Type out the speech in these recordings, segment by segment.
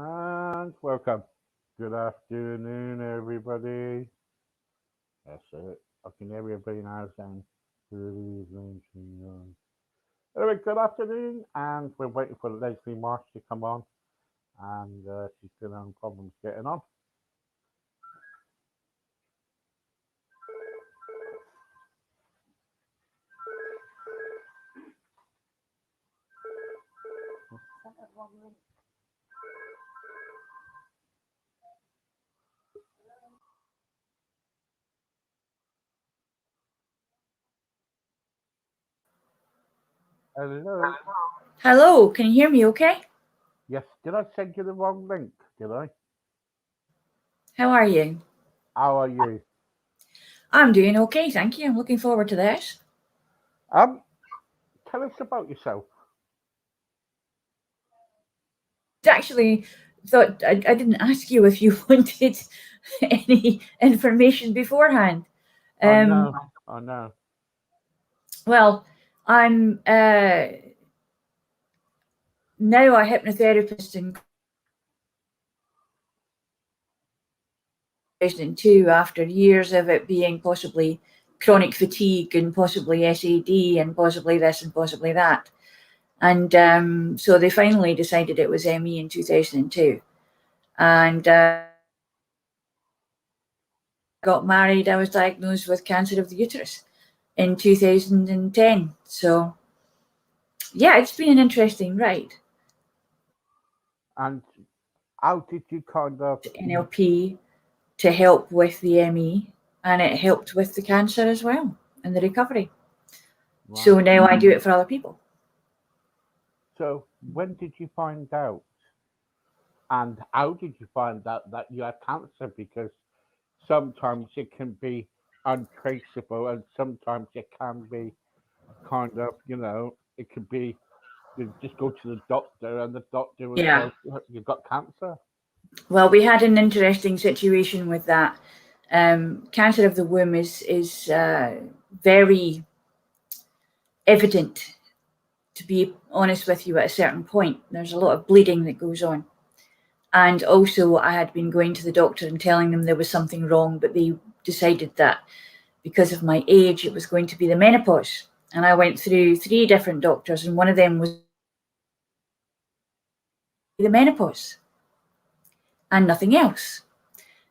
And welcome. Good afternoon, everybody. That's it. I can hear everybody now saying good evening to you. Anyway, good afternoon, and we're waiting for Leslie Marsh to come on, and she's still having problems getting on. Hello. Hello, can you hear me okay? Yes, did I send you the wrong link? Did I? How are you? How are you? I'm doing okay, thank you. I'm looking forward to this. Um, Tell us about yourself. Actually, thought I didn't ask you if you wanted any information beforehand. Oh Um, no, oh no. well, I'm now a hypnotherapist in 2002 after years of it being possibly chronic fatigue and possibly SAD and possibly this and possibly that. And so they finally decided it was ME in 2002. And got married. I was diagnosed with cancer of the uterus in 2010. So, yeah, it's been an interesting ride. And how did you kind of? NLP to help with the ME, and it helped with the cancer as well and the recovery. Right. So now I do it for other people. So when did you find out? And how did you find out that you had cancer? Because sometimes it can be untraceable, and sometimes it can be kind of, it could be you just go to the doctor, and the doctor will Yeah. say you've got cancer. Well, we had an interesting situation with that. Cancer of the womb is very evident, to be honest with you, at a certain point. There's a lot of bleeding that goes on. And also, I had been going to the doctor and telling them there was something wrong, but they decided that because of my age, it was going to be the menopause. And I went through 3 different doctors, and one of them was the menopause and nothing else.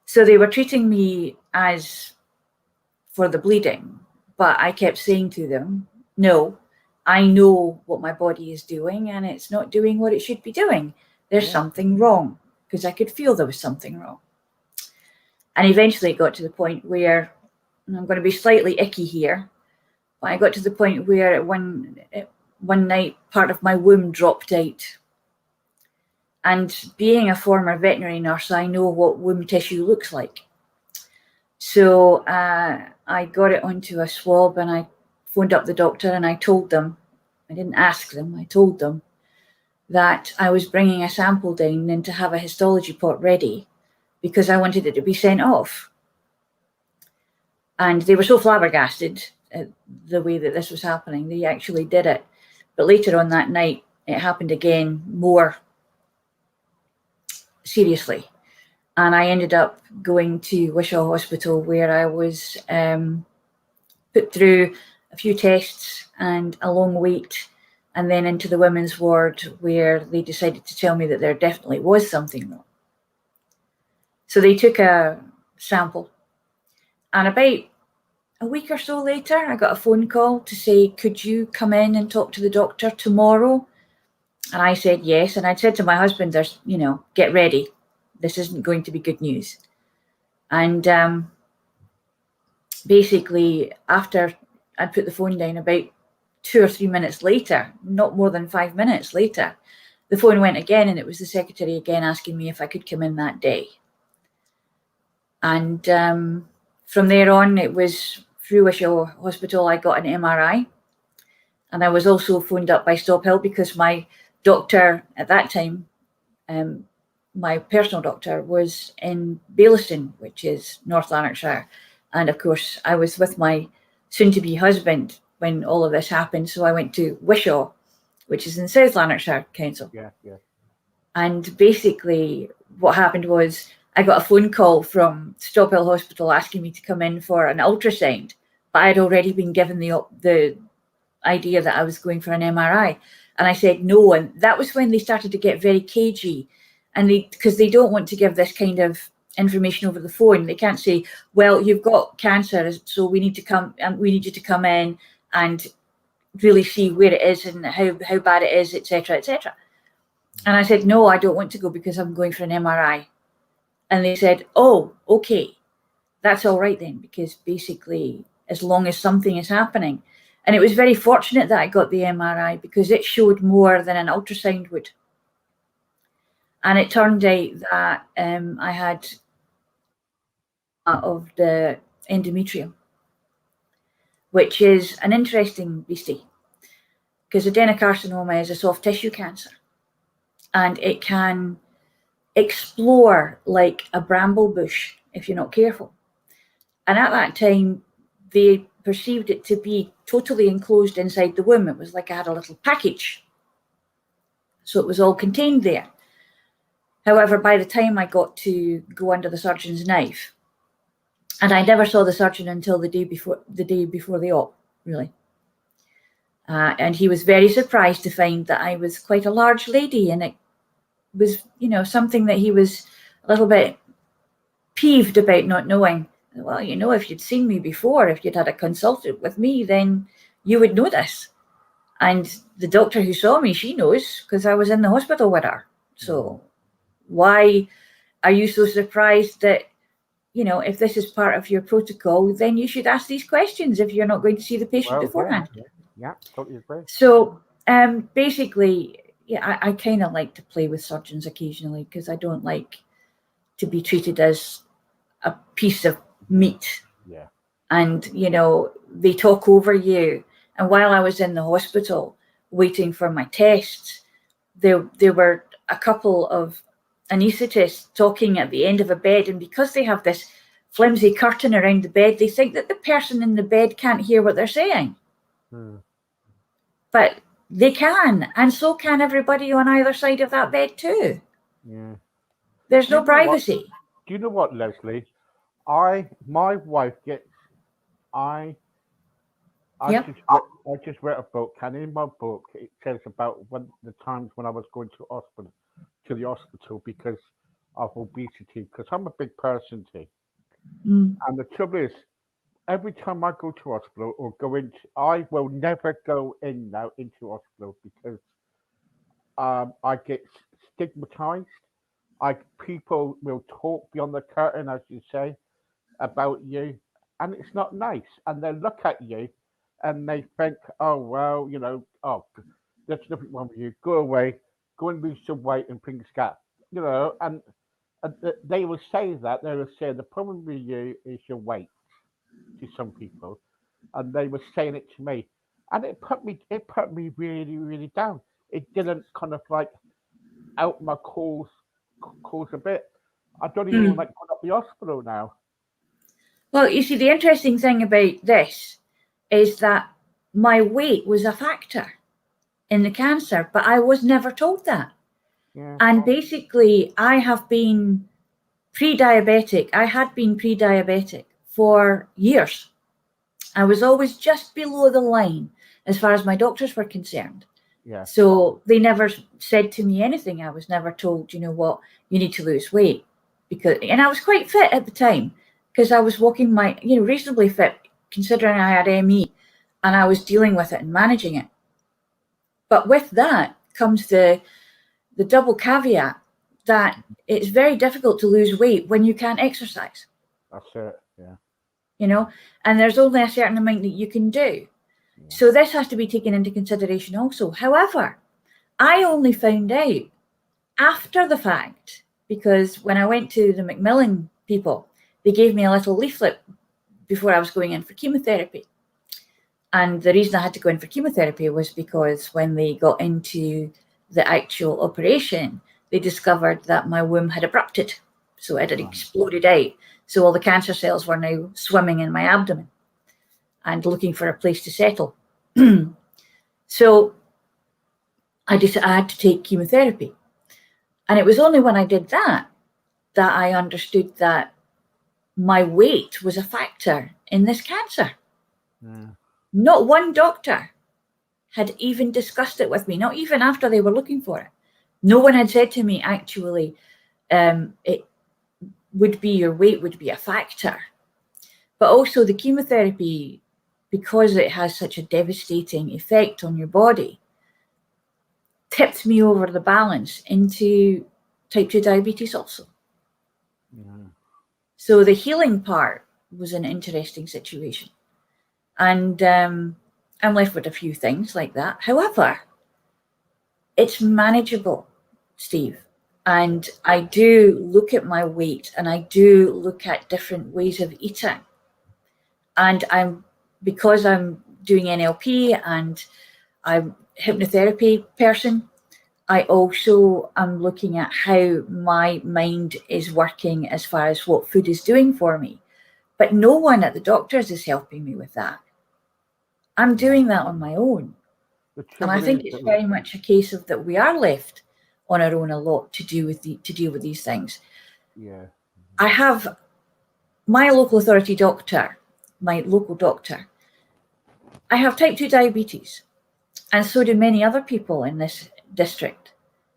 So they were treating me as for the bleeding, but I kept saying to them, no, I know what my body is doing, and it's not doing what it should be doing. There's Yeah. something wrong, because I could feel there was something wrong. And eventually it got to the point where, and I'm going to be slightly icky here, but I got to the point where one night part of my womb dropped out. And being a former veterinary nurse, I know what womb tissue looks like. So I got it onto a swab, and I phoned up the doctor, and I told them, I didn't ask them, I told them that I was bringing a sample down and to have a histology pot ready because I wanted it to be sent off. And they were so flabbergasted at the way that this was happening. They actually did it. But later on that night, it happened again more seriously. And I ended up going to Wishaw Hospital, where I was put through a few tests and a long wait, and then into the women's ward, where they decided to tell me that there definitely was something wrong. So they took a sample, and about a week or so later, I got a phone call to say, could you come in and talk to the doctor tomorrow? And I said yes. And I'd said to my husband, there's, get ready. This isn't going to be good news. And basically, after I'd put the phone down, about 2 or 3 minutes later, not more than 5 minutes later, the phone went again, and it was the secretary again asking me if I could come in that day. And from there on, it was through Wishaw Hospital, I got an MRI. And I was also phoned up by Stop Hill because my doctor at that time, my personal doctor, was in Baillieston, which is North Lanarkshire. And of course, I was with my soon-to-be husband when all of this happened. So I went to Wishaw, which is in South Lanarkshire Council. Yeah, yeah. And basically what happened was I got a phone call from Stop Hill Hospital asking me to come in for an ultrasound, but I had already been given the idea that I was going for an MRI. And I said no. And that was when they started to get very cagey. And because they don't want to give this kind of information over the phone. They can't say, well, you've got cancer, so we need you to come in and really see where it is and how bad it is, etc., etc. And I said, no, I don't want to go because I'm going for an MRI. And they said, oh, okay, that's all right then, because basically, as long as something is happening. And it was very fortunate that I got the MRI because it showed more than an ultrasound would. And it turned out that I had of the endometrium, which is an interesting beastie, because adenocarcinoma is a soft tissue cancer, and it can explore like a bramble bush if you're not careful. And at that time, they perceived it to be totally enclosed inside the womb. It was like I had a little package. So it was all contained there. However, by the time I got to go under the surgeon's knife, and I never saw the surgeon until the day before the op, really. And he was very surprised to find that I was quite a large lady, and it was, something that he was a little bit peeved about not knowing. Well, if you'd seen me before, if you'd had a consultant with me, then you would know this. And the doctor who saw me, she knows, because I was in the hospital with her. So why are you so surprised that, if this is part of your protocol, then you should ask these questions if you're not going to see the patient beforehand. Yeah, totally agree. So basically, I kind of like to play with surgeons occasionally, because I don't like to be treated as a piece of meat. Yeah. And, they talk over you. And while I was in the hospital waiting for my tests, there were a couple of anaesthetists talking at the end of a bed. And because they have this flimsy curtain around the bed, they think that the person in the bed can't hear what they're saying. But they can. And so can everybody on either side of that bed too. Yeah. There's no privacy. Do you know what, Leslie? My wife gets, I just read a book, and in my book it says about the times when I was going to the hospital because of obesity, because I'm a big person too. And the trouble is, every time I go to hospital or go into, I will never go in now into hospital because I get stigmatized. People will talk beyond the curtain, as you say, about you, and it's not nice. And they look at you, and they think, oh well, there's nothing wrong with you. Go away, go and lose some weight and things get, and they will say that. They will say the problem with you is your weight to some people, and they were saying it to me, and it put me really really down. It didn't kind of like out my cause a bit. I don't even like going up the hospital now. Well, you see, the interesting thing about this is that my weight was a factor in the cancer, but I was never told that. Yeah. And basically, I have been pre-diabetic. I had been pre-diabetic for years. I was always just below the line as far as my doctors were concerned. Yeah. So they never said to me anything. I was never told, you need to lose weight, and I was quite fit at the time because I was walking reasonably fit considering I had ME, and I was dealing with it and managing it. But with that comes the double caveat that it's very difficult to lose weight when you can't exercise. That's it. Yeah. And there's only a certain amount that you can do. Yeah. So this has to be taken into consideration also. However, I only found out after the fact, because when I went to the Macmillan people, they gave me a little leaflet before I was going in for chemotherapy. And the reason I had to go in for chemotherapy was because when they got into the actual operation, they discovered that my womb had abrupted. So it had exploded out. So all the cancer cells were now swimming in my abdomen and looking for a place to settle. So I had to take chemotherapy. And it was only when I did that I understood that my weight was a factor in this cancer. Yeah. Not one doctor had even discussed it with me, not even after they were looking for it. No one had said to me, actually, it would be your weight would be a factor. But also the chemotherapy, because it has such a devastating effect on your body, tipped me over the balance into type 2 diabetes also. Yeah. So the healing part was an interesting situation. And I'm left with a few things like that. However, it's manageable, Steve. And I do look at my weight, and I do look at different ways of eating. And because I'm doing NLP and I'm a hypnotherapy person, I also am looking at how my mind is working as far as what food is doing for me. But no one at the doctors is helping me with that. I'm doing that on my own. And I think it's very much a case of that we are left on our own a lot to deal with these things. Yeah. I have my local authority doctor, my local doctor. I have type 2 diabetes, and so do many other people in this district.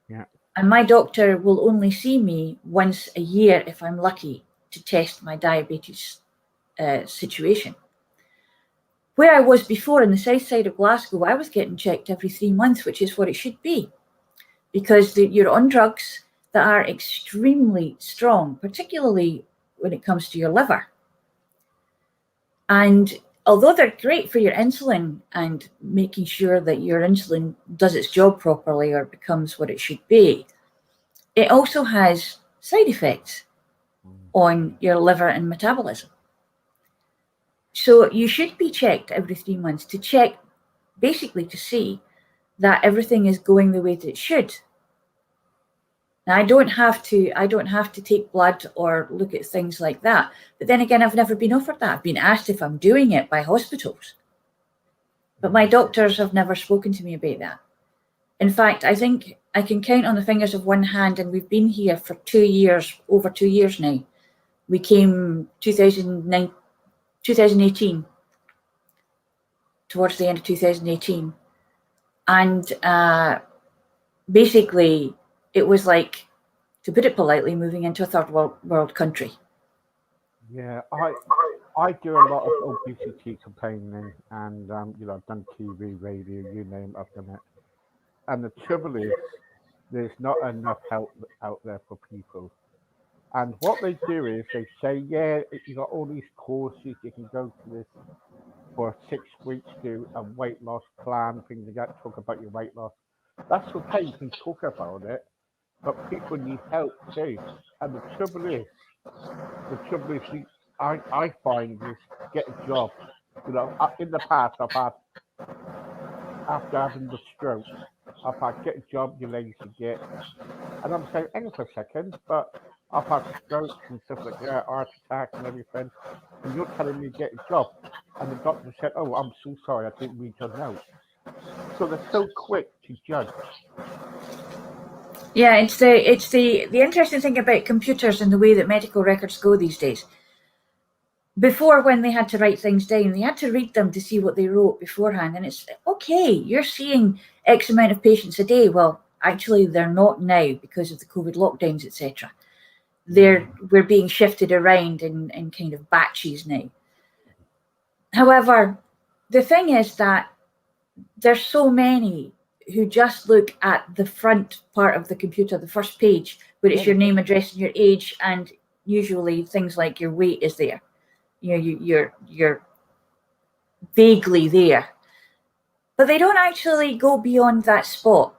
Yeah. And my doctor will only see me once a year if I'm lucky to test my diabetes situation. Where I was before in the south side of Glasgow, I was getting checked every 3 months, which is what it should be, because you're on drugs that are extremely strong, particularly when it comes to your liver. And although they're great for your insulin and making sure that your insulin does its job properly or becomes what it should be, it also has side effects on your liver and metabolism. So you should be checked every 3 months to check, basically to see that everything is going the way that it should. Now, I don't have to take blood or look at things like that. But then again, I've never been offered that. I've been asked if I'm doing it by hospitals. But my doctors have never spoken to me about that. In fact, I think I can count on the fingers of one hand, and we've been here for 2 years, over 2 years now. We came 2018, towards the end of 2018. And basically, it was like, to put it politely, moving into a third world country. Yeah, I do a lot of obesity campaigning, and I've done TV, radio, you name it, I've done it. And the trouble is, there's not enough help out there for people. And what they do is they say, yeah, you got all these courses, you can go to this for 6 weeks, do a weight loss plan, things like that, talk about your weight loss. That's okay, you can talk about it, but people need help too. And the trouble is, I find is get a job. In the past, I've had, after having the stroke, I've had get a job, you lazy git. And I'm saying, hang on for a second, but I've had strokes and stuff like that, heart attacks and everything. And you're telling me get a job. And the doctor said, oh, I'm so sorry, I didn't read your notes. So they're so quick to judge. Yeah, it's the interesting thing about computers and the way that medical records go these days. Before, when they had to write things down, they had to read them to see what they wrote beforehand. And it's okay, you're seeing X amount of patients a day. Well, actually, they're not now because of the COVID lockdowns, etc. We're being shifted around in kind of batches now. However, the thing is that there's so many who just look at the front part of the computer, the first page, where it's your name, address, and your age, and usually things like your weight is there. You're vaguely there, but they don't actually go beyond that spot.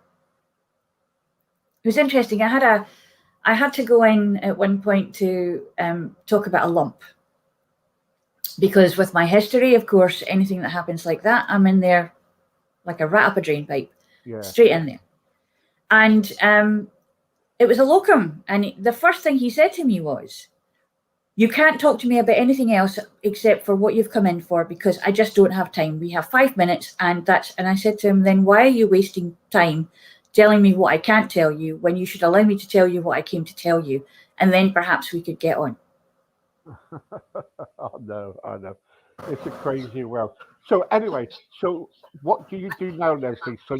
It was interesting. I had to go in at one point to talk about a lump, because with my history, of course, anything that happens like that, I'm in there like a rat up a drain pipe, straight in there. And it was a locum, and the first thing he said to me was, you can't talk to me about anything else except for what you've come in for, because I just don't have time. We have 5 minutes, and I said to him, then why are you wasting time telling me what I can't tell you when you should allow me to tell you what I came to tell you, and then perhaps we could get on. I know. It's a crazy world. So anyway, so what do you do now, Leslie? So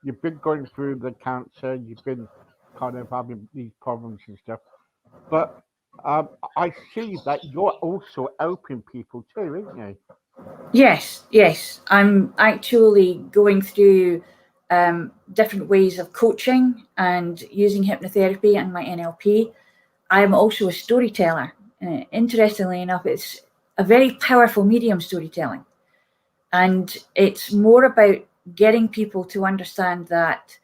you've been going through the cancer, you've been kind of having these problems and stuff, but um, I see that you're also helping people too, aren't you? Yes. I'm actually going through different ways of coaching and using hypnotherapy and my NLP. I'm also a storyteller. Interestingly enough, it's a very powerful medium, storytelling. And it's more about getting people to understand that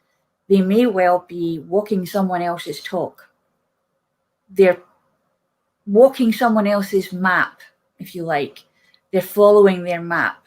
they may well be walking someone else's talk. They're walking someone else's map, if you like. They're following their map.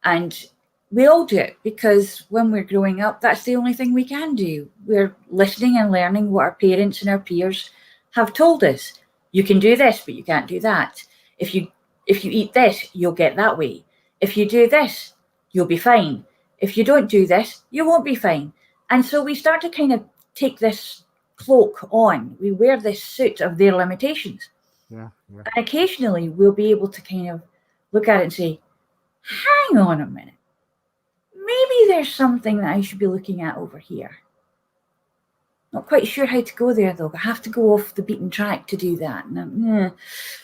And we all do it because when we're growing up, that's the only thing we can do. We're listening and learning what our parents and our peers have told us. You can do this, but you can't do that. If you eat this, you'll get that way. If you do this, you'll be fine. If you don't do this, you won't be fine. And so we start to kind of take this cloak on. We wear this suit of their limitations. Yeah, yeah. And occasionally we'll be able to kind of look at it and say, hang on a minute. Maybe there's something that I should be looking at over here. Not quite sure how to go there, though. I have to go off the beaten track to do that. And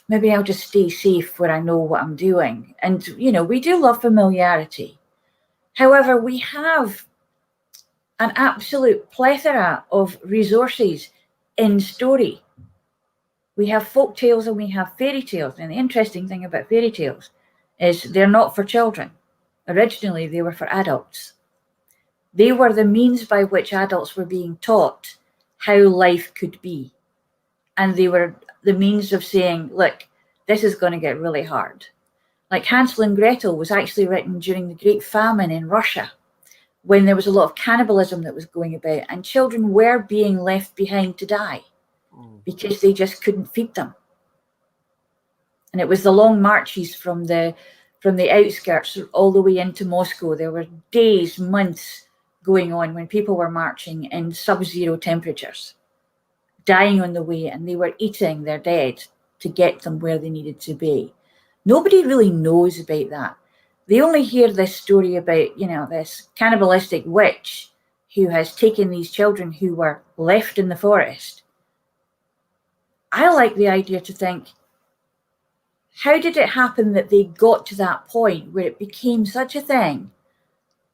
maybe I'll just stay safe where I know what I'm doing. And, we do love familiarity. However, we have an absolute plethora of resources in story. We have folk tales and we have fairy tales. And the interesting thing about fairy tales is they're not for children. Originally, they were for adults. They were the means by which adults were being taught how life could be. And they were the means of saying, look, this is going to get really hard. Like Hansel and Gretel was actually written during the Great Famine in Russia, when there was a lot of cannibalism that was going about, and children were being left behind to die because they just couldn't feed them. And it was the long marches from the outskirts all the way into Moscow. There were days, months going on when people were marching in sub-zero temperatures, dying on the way, and they were eating their dead to get them where they needed to be. Nobody really knows about that. They only hear this story about, this cannibalistic witch who has taken these children who were left in the forest. I like the idea to think, how did it happen that they got to that point where it became such a thing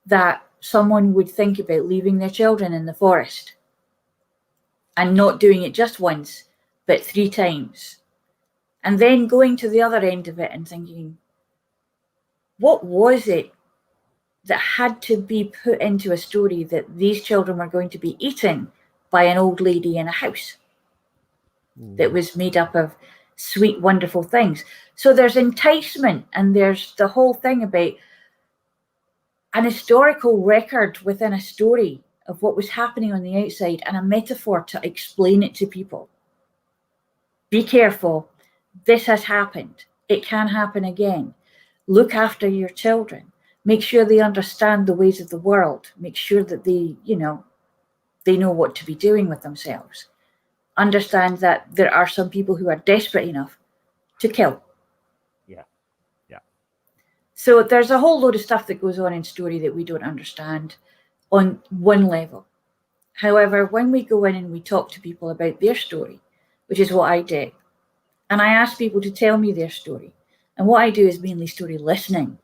that someone would think about leaving their children in the forest and not doing it just once, but 3 times? And then going to the other end of it and thinking, what was it that had to be put into a story that these children were going to be eaten by an old lady in a house that was made up of sweet, wonderful things? So there's enticement, and there's the whole thing about an historical record within a story of what was happening on the outside and a metaphor to explain it to people. Be careful. This has happened. It can happen again. Look after your children. Make sure they understand the ways of the world. Make sure that they know what to be doing with themselves. Understand that there are some people who are desperate enough to kill. Yeah. So there's a whole load of stuff that goes on in story that we don't understand on one level. However, when we go in and we talk to people about their story, which is what I did, and I ask people to tell me their story, and what I do is mainly story listening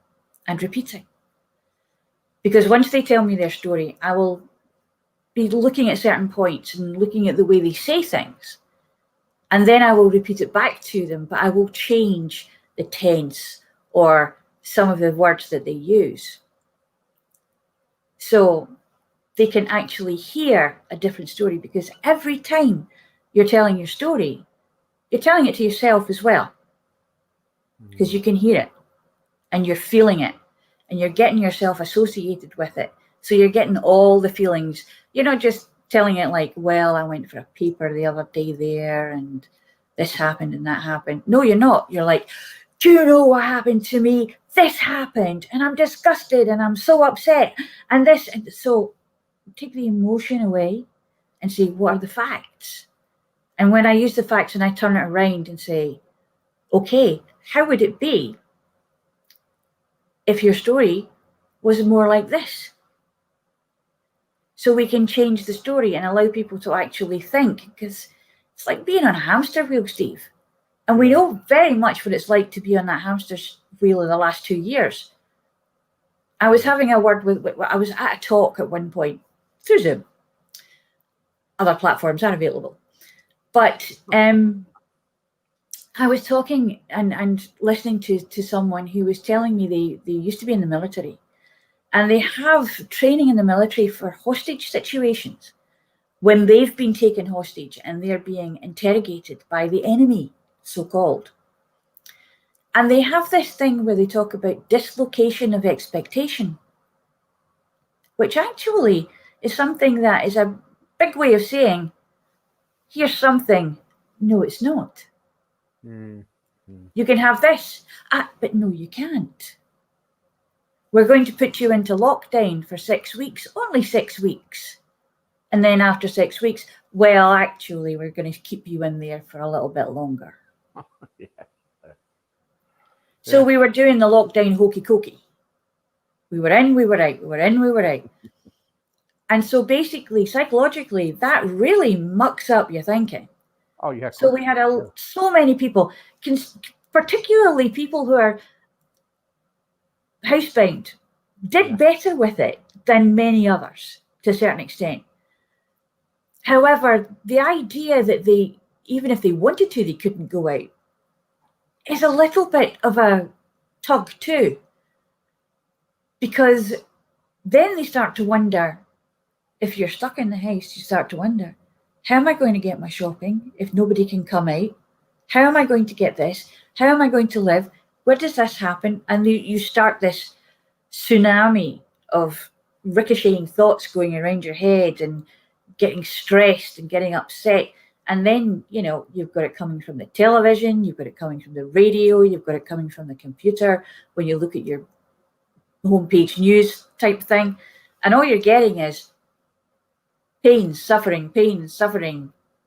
and repeating. Because once they tell me their story, I will be looking at certain points and looking at the way they say things. And then I will repeat it back to them, but I will change the tense or some of the words that they use. So they can actually hear a different story, because every time you're telling your story, you're telling it to yourself as well, because you can hear it and you're feeling it and you're getting yourself associated with it. So you're getting all the feelings. You're not just telling it like, well, I went for a paper the other day there and this happened and that happened. No, you're not. You're like, do you know what happened to me? This happened and I'm disgusted and I'm so upset. And this. And so take the emotion away and say, what are the facts? And when I use the facts and I turn it around and say, okay, how would it be if your story was more like this? So we can change the story and allow people to actually think, because it's like being on a hamster wheel, Steve. And we know very much what it's like to be on that hamster wheel in the last 2 years. I was having a word I was at a talk at one point through Zoom. Other platforms are available. But I was talking and listening to someone who was telling me they used to be in the military. And they have training in the military for hostage situations when they've been taken hostage and they're being interrogated by the enemy, so-called. And they have this thing where they talk about dislocation of expectation, which actually is something that is a big way of saying, here's something, no, it's not. You can have this, but no, you can't. We're going to put you into lockdown for 6 weeks, only 6 weeks. And then after 6 weeks, well, actually, we're going to keep you in there for a little bit longer. Yeah. So we were doing the lockdown hokey cokey. We were in, we were out, we were in, we were out. And so basically, psychologically, that really mucks up your thinking. Oh, yeah. So we had so many people, particularly people who are housebound, did better with it than many others to a certain extent. However, the idea that they, even if they wanted to, they couldn't go out is a little bit of a tug too. Because then they start to wonder, if you're stuck in the house, you start to wonder, how am I going to get my shopping if nobody can come out? How am I going to get this? How am I going to live? Where does this happen? And you start this tsunami of ricocheting thoughts going around your head and getting stressed and getting upset. And then, you've got it coming from the television, you've got it coming from the radio, you've got it coming from the computer when you look at your homepage news type thing. And all you're getting is pain, suffering,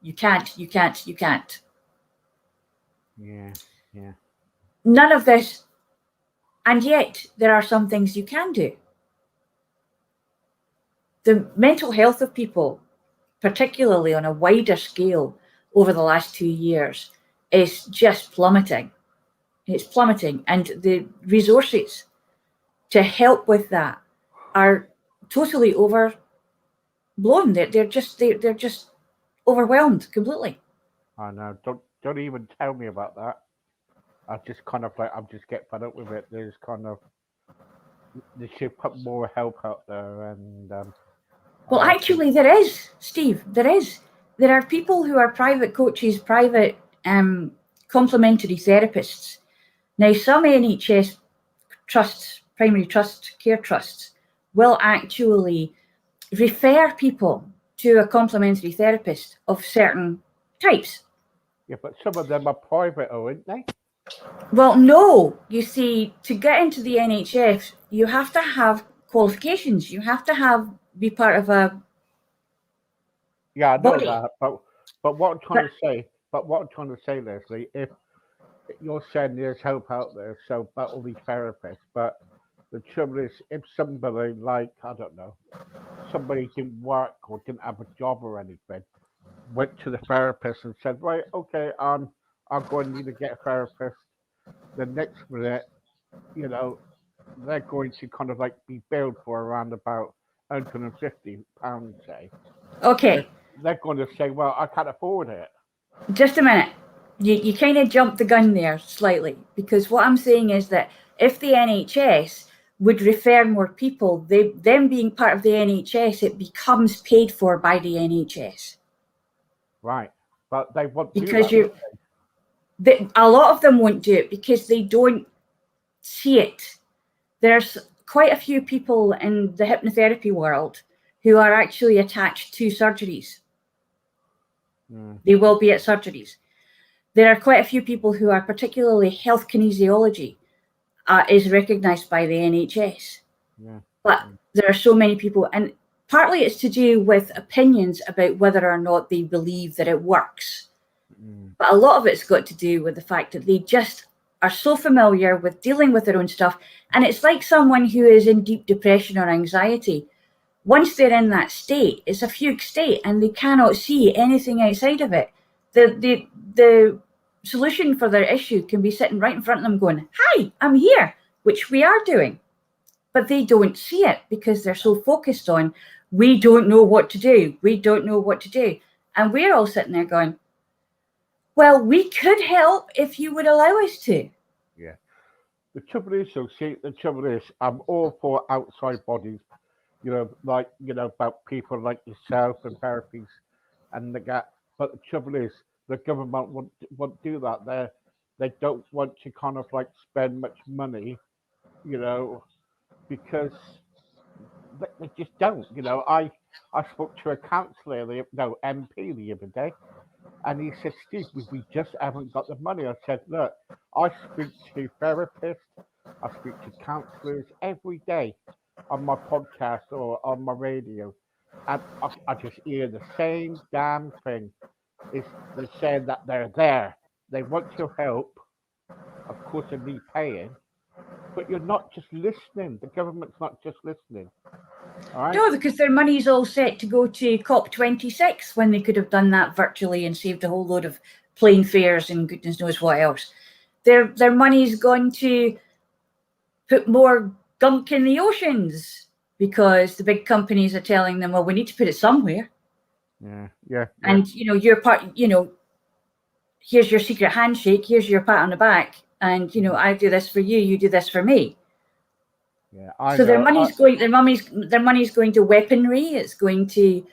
you can't. Yeah. None of this. And yet there are some things you can do. The mental health of people, particularly on a wider scale over the last 2 years, is just plummeting. It's plummeting. And the resources to help with that are totally overblown. They're just overwhelmed completely. I know. Don't even tell me about that. I just kind of I'm just get fed up with it. There's kind of they should put more help out there, and well, actually, there is, Steve. There are people who are private coaches, private complementary therapists. Now, some NHS trusts, primary care trusts, will actually refer people to a complementary therapist of certain types. Yeah, but some of them are private, aren't they? Well, no. You see, to get into the NHS, you have to have qualifications. You have to be part of a Yeah, I know body. that. But what I'm trying to say, Leslie, if you're saying there's help out there, so about all these therapists, but the trouble is, if somebody I don't know, somebody didn't work or didn't have a job or anything, went to the therapist and said, right, okay, I'm going to need to get a therapist. The next minute, they're going to kind of be billed for around about £150, say. Okay. They're going to say, well, I can't afford it. Just a minute. You kind of jumped the gun there slightly, because what I'm saying is that if the NHS would refer more people, them being part of the NHS, it becomes paid for by the NHS. Right. But they won't because do that. A lot of them won't do it because they don't see it. There's quite a few people in the hypnotherapy world who are actually attached to surgeries. They will be at surgeries. There are quite a few people who are, particularly health kinesiology is recognised by the NHS. But there are so many people, and partly it's to do with opinions about whether or not they believe that it works. But a lot of it's got to do with the fact that they just are so familiar with dealing with their own stuff. And it's like someone who is in deep depression or anxiety. Once they're in that state, it's a fugue state and they cannot see anything outside of it. The solution for their issue can be sitting right in front of them going, hi, I'm here, which we are doing. But they don't see it because they're so focused on, we don't know what to do. We don't know what to do. And we're all sitting there going, well, we could help if you would allow us to. Yeah. The trouble is, so see, the trouble is, I'm all for outside bodies, like, about people like yourself and therapies and the gap. But the trouble is, the government won't do that. They don't want to kind of like spend much money, because they just don't. I spoke to a councillor, no MP, the other day, and he said, Steve, we just haven't got the money. I said, look, I speak to therapists, I speak to counsellors every day on my podcast or on my radio, and I just hear the same damn thing. Is they're saying that they're there, they want your help. Of course, they need paying, but you're not just listening. The government's not just listening. All right? No, because their money's all set to go to COP26 when they could have done that virtually and saved a whole load of plane fares and goodness knows what else. Their money's gone to put more gunk in the oceans because the big companies are telling them, well, we need to put it somewhere. Yeah. And, you're part, here's your secret handshake, here's your pat on the back, and, I do this for you, you do this for me. Yeah, so their money's going to weaponry. It's going to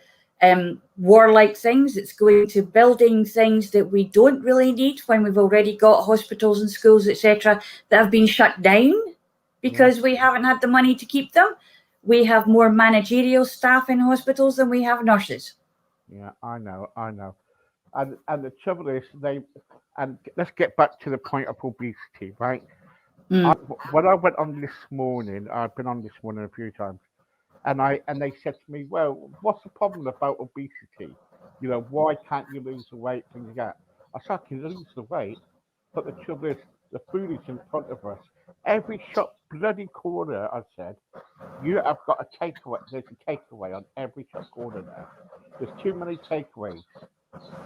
warlike things. It's going to building things that we don't really need when we've already got hospitals and schools, etc., that have been shut down because we haven't had the money to keep them. We have more managerial staff in hospitals than we have nurses. Yeah, I know. And the trouble is, and let's get back to the point of obesity, right? When I went on this morning, I've been on this morning a few times, and they said to me, well, what's the problem about obesity? Why can't you lose the weight? Things like that. I said, I can lose the weight, but the trouble is, the food is in front of us. Every shop, bloody corner, I said, you have got a takeaway. There's a takeaway on every shop corner now. There's too many takeaways,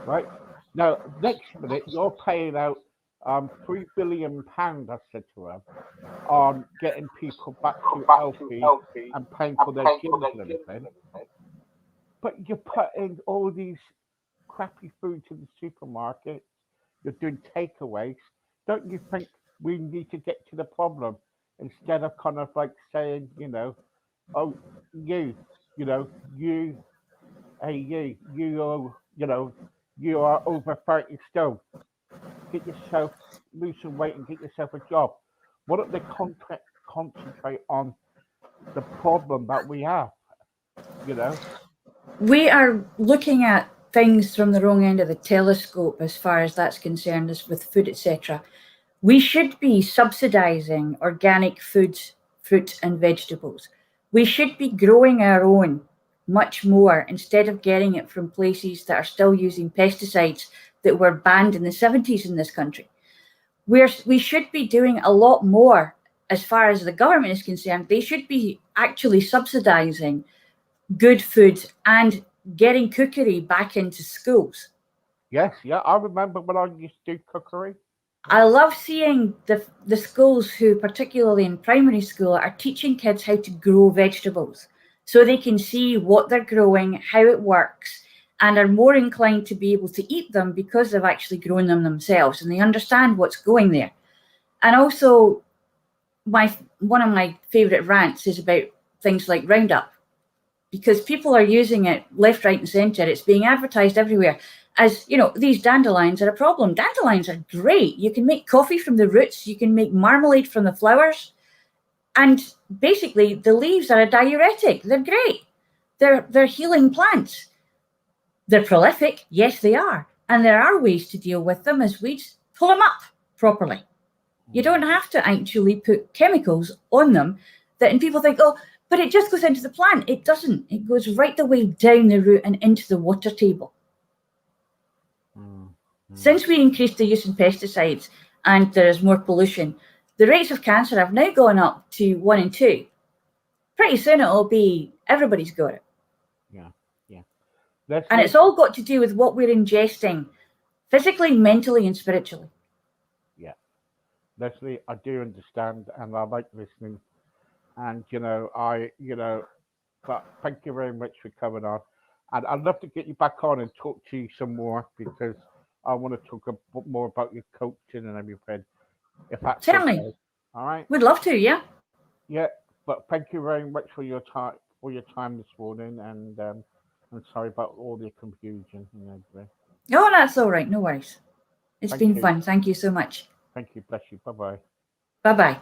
right? Now, next minute, you're paying out £3 billion, I said to her, on getting people back to healthy and paying for their gyms and everything. But you're putting all these crappy foods in the supermarket. You're doing takeaways. Don't you think we need to get to the problem instead of kind of like saying, oh, you are over 30 stone. Get yourself, lose some weight and get yourself a job. Why don't they concentrate on the problem that we have? We are looking at things from the wrong end of the telescope as far as that's concerned, as with food, etc. We should be subsidizing organic foods, fruit and vegetables. We should be growing our own much more instead of getting it from places that are still using pesticides that were banned in the 70s in this country. We should be doing a lot more as far as the government is concerned. They should be actually subsidizing good food and getting cookery back into schools. Yes, I remember when I used to do cookery. I love seeing the schools who, particularly in primary school, are teaching kids how to grow vegetables so they can see what they're growing, how it works, and are more inclined to be able to eat them because they've actually grown them themselves and they understand what's going there. And also, one of my favourite rants is about things like Roundup, because people are using it left, right and centre. It's being advertised everywhere as, these dandelions are a problem. Dandelions are great. You can make coffee from the roots. You can make marmalade from the flowers. And basically, the leaves are a diuretic. They're great. They're healing plants. They're prolific. Yes, they are. And there are ways to deal with them as weeds. Pull them up properly. You don't have to actually put chemicals on them. And people think, oh, But it just goes into the plant. It doesn't. It goes right the way down the root and into the water table. Since we increased the use of pesticides and there is more pollution, the rates of cancer have now gone up to 1 and 2. Pretty soon it'll be everybody's got it. Yeah. And it's all got to do with what we're ingesting physically, mentally, and spiritually. Yeah. Leslie, I do understand, and I like listening. And but thank you very much for coming on. And I'd love to get you back on and talk to you some more because I want to talk a bit more about your coaching and everything. If that's Certainly. okay. All right. We'd love to, yeah. Yeah, but thank you very much for your time this morning, and I'm sorry about all the confusion and everything. Oh, that's all right. No worries. It's Thank been you. fun. Thank you so much. Thank you. Bless you. Bye bye. Bye-bye.